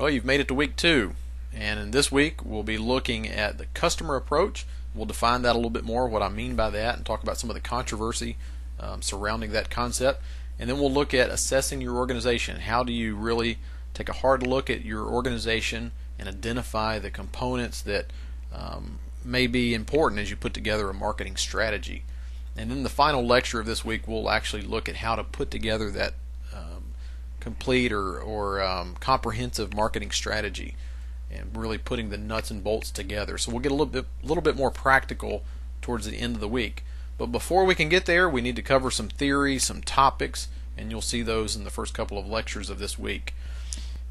Well, you've made it to week 2, and in this week we'll be looking at the customer approach. We'll define that a little bit more, what I mean by that, and talk about some of the controversy surrounding that concept. And then we'll look at assessing your organization. How do you really take a hard look at your organization and identify the components that may be important as you put together a marketing strategy. And in the final lecture of this week, we'll actually look at how to put together that complete or comprehensive marketing strategy, and really putting the nuts and bolts together. So we'll get a little bit more practical towards the end of the week. But before we can get there, we need to cover some theory, some topics, and you'll see those in the first couple of lectures of this week.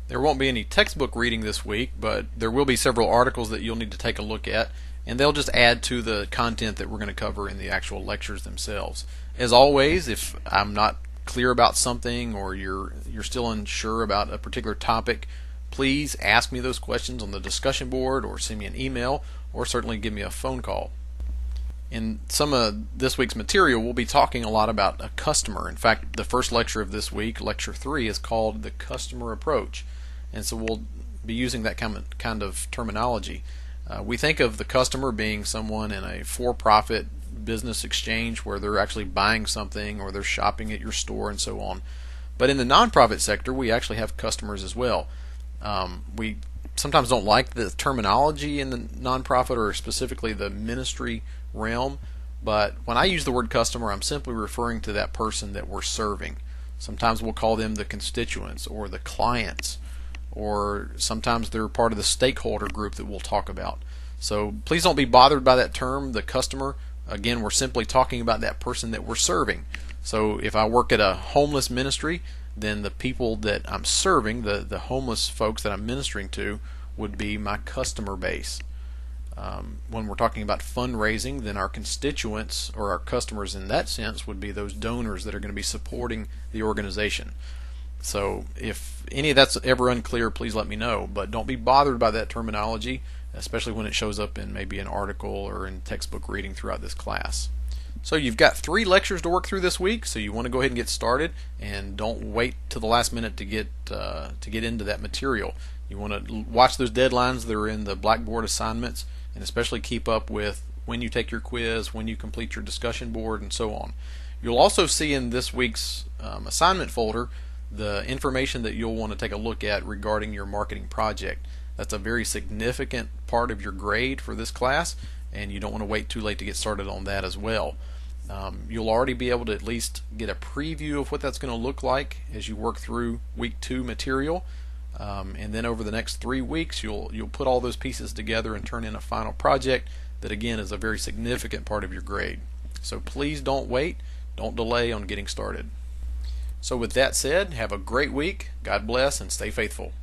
There won't be any textbook reading this week, but there will be several articles that you'll need to take a look at, and they'll just add to the content that we're going to cover in the actual lectures themselves. As always, if I'm not clear about something or you're still unsure about a particular topic, please ask me those questions on the discussion board, or send me an email, or certainly give me a phone call. In some of this week's material, we'll be talking a lot about a customer. In fact, the first lecture of this week, lecture 3, is called the customer approach, and so we'll be using that kind of terminology. We think of the customer being someone in a for-profit business exchange where they're actually buying something or they're shopping at your store and so on. But in the nonprofit sector, we actually have customers as well. We sometimes don't like the terminology in the nonprofit or specifically the ministry realm, but when I use the word customer, I'm simply referring to that person that we're serving. Sometimes we'll call them the constituents or the clients, or sometimes they're part of the stakeholder group that we'll talk about. So please don't be bothered by that term, the customer. Again, we're simply talking about that person that we're serving. So if I work at a homeless ministry, then the people that I'm serving, the homeless folks that I'm ministering to, would be my customer base. When we're talking about fundraising, then our constituents, or our customers in that sense, would be those donors that are going to be supporting the organization. So if any of that's ever unclear, please let me know. But don't be bothered by that terminology, especially when it shows up in maybe an article or in textbook reading throughout this class. So you've got 3 lectures to work through this week, so you want to go ahead and get started, and don't wait till the last minute to get into that material. You want to watch those deadlines that are in the Blackboard assignments, and especially keep up with when you take your quiz, when you complete your discussion board, and so on. You'll also see in this week's assignment folder the information that you'll want to take a look at regarding your marketing project. That's a very significant part of your grade for this class, and you don't want to wait too late to get started on that as well. You'll already be able to at least get a preview of what that's going to look like as you work through week 2 material, and then over the next 3 weeks you'll put all those pieces together and turn in a final project that again is a very significant part of your grade. So please don't wait, don't delay on getting started. So with that said, have a great week, God bless, and stay faithful.